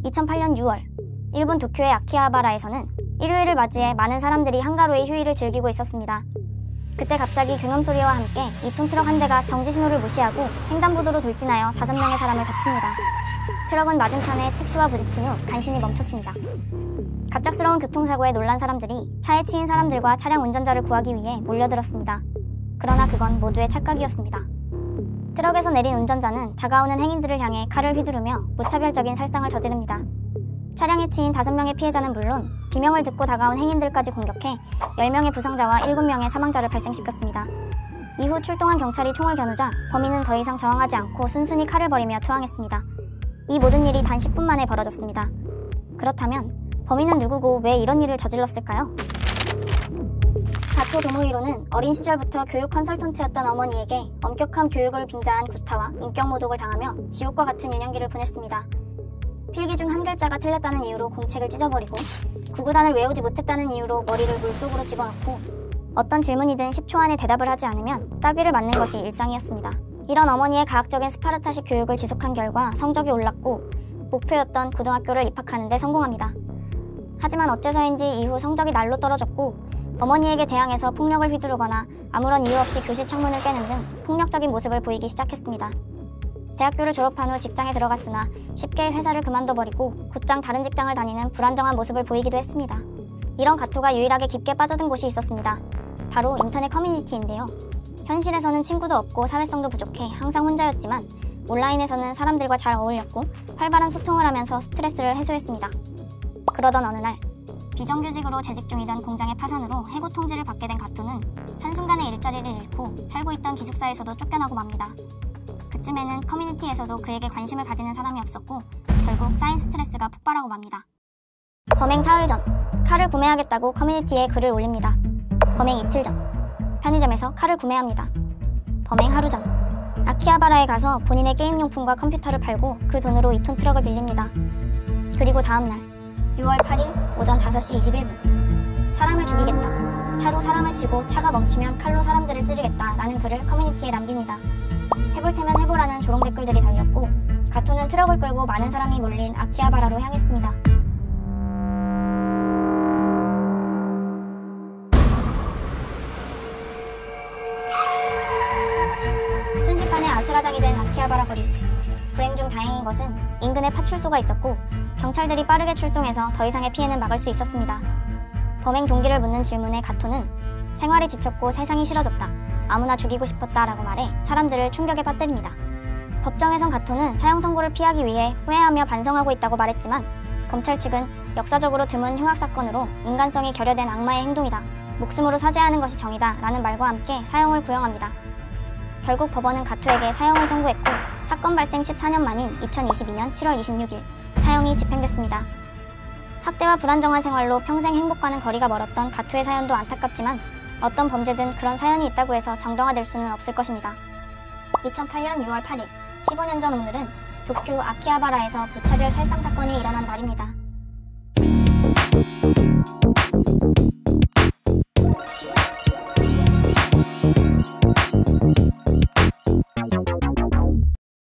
2008년 6월, 일본 도쿄의 아키하바라에서는 일요일을 맞이해 많은 사람들이 한가로이 휴일을 즐기고 있었습니다. 그때 갑자기 경험 소리와 함께 2톤 트럭 한 대가 정지 신호를 무시하고 횡단보도로 돌진하여 5명의 사람을 덮칩니다. 트럭은 맞은편에 택시와 부딪힌 후 간신히 멈췄습니다. 갑작스러운 교통사고에 놀란 사람들이 차에 치인 사람들과 차량 운전자를 구하기 위해 몰려들었습니다. 그러나 그건 모두의 착각이었습니다. 트럭에서 내린 운전자는 다가오는 행인들을 향해 칼을 휘두르며 무차별적인 살상을 저지릅니다. 차량에 치인 5명의 피해자는 물론 비명을 듣고 다가온 행인들까지 공격해 10명의 부상자와 7명의 사망자를 발생시켰습니다. 이후 출동한 경찰이 총을 겨누자 범인은 더 이상 저항하지 않고 순순히 칼을 버리며 투항했습니다. 이 모든 일이 단 10분 만에 벌어졌습니다. 그렇다면 범인은 누구고 왜 이런 일을 저질렀을까요? 가토 도모히로는 어린 시절부터 교육 컨설턴트였던 어머니에게 엄격한 교육을 빙자한 구타와 인격 모독을 당하며 지옥과 같은 유년기를 보냈습니다. 필기 중 한 글자가 틀렸다는 이유로 공책을 찢어버리고 구구단을 외우지 못했다는 이유로 머리를 물속으로 집어넣고 어떤 질문이든 10초 안에 대답을 하지 않으면 따귀를 맞는 것이 일상이었습니다. 이런 어머니의 가학적인 스파르타식 교육을 지속한 결과 성적이 올랐고 목표였던 고등학교를 입학하는 데 성공합니다. 하지만 어째서인지 이후 성적이 날로 떨어졌고 어머니에게 대항해서 폭력을 휘두르거나 아무런 이유 없이 교실 창문을 깨는 등 폭력적인 모습을 보이기 시작했습니다. 대학교를 졸업한 후 직장에 들어갔으나 쉽게 회사를 그만둬버리고 곧장 다른 직장을 다니는 불안정한 모습을 보이기도 했습니다. 이런 가토가 유일하게 깊게 빠져든 곳이 있었습니다. 바로 인터넷 커뮤니티인데요. 현실에서는 친구도 없고 사회성도 부족해 항상 혼자였지만 온라인에서는 사람들과 잘 어울렸고 활발한 소통을 하면서 스트레스를 해소했습니다. 그러던 어느 날 비정규직으로 재직 중이던 공장의 파산으로 해고 통지를 받게 된 가토는 한순간에 일자리를 잃고 살고 있던 기숙사에서도 쫓겨나고 맙니다. 그쯤에는 커뮤니티에서도 그에게 관심을 가지는 사람이 없었고 결국 쌓인 스트레스가 폭발하고 맙니다. 범행 사흘 전, 칼을 구매하겠다고 커뮤니티에 글을 올립니다. 범행 이틀 전, 편의점에서 칼을 구매합니다. 범행 하루 전, 아키하바라에 가서 본인의 게임용품과 컴퓨터를 팔고 그 돈으로 2톤 트럭을 빌립니다. 그리고 다음날 6월 8일 오전 5시 21분 사람을 죽이겠다. 차로 사람을 치고 차가 멈추면 칼로 사람들을 찌르겠다 라는 글을 커뮤니티에 남깁니다. 해볼 테면 해보라는 조롱 댓글들이 달렸고 가토는 트럭을 끌고 많은 사람이 몰린 아키하바라로 향했습니다. 순식간에 아수라장이 된 아키하바라 거리. 불행 중 다행인 것은 인근에 파출소가 있었고 경찰들이 빠르게 출동해서 더 이상의 피해는 막을 수 있었습니다. 범행 동기를 묻는 질문에 가토는 생활이 지쳤고 세상이 싫어졌다. 아무나 죽이고 싶었다 라고 말해 사람들을 충격에 빠뜨립니다. 법정에선 가토는 사형 선고를 피하기 위해 후회하며 반성하고 있다고 말했지만 검찰 측은 역사적으로 드문 흉악사건으로 인간성이 결여된 악마의 행동이다. 목숨으로 사죄하는 것이 정의다 라는 말과 함께 사형을 구형합니다. 결국 법원은 가토에게 사형을 선고했고 사건 발생 14년 만인 2022년 7월 26일 사형이 집행됐습니다. 학대와 불안정한 생활로 평생 행복과는 거리가 멀었던 가토의 사연도 안타깝지만 어떤 범죄든 그런 사연이 있다고 해서 정당화될 수는 없을 것입니다. 2008년 6월 8일, 15년 전 오늘은 도쿄 아키하바라에서 무차별 살상 사건이 일어난 날입니다.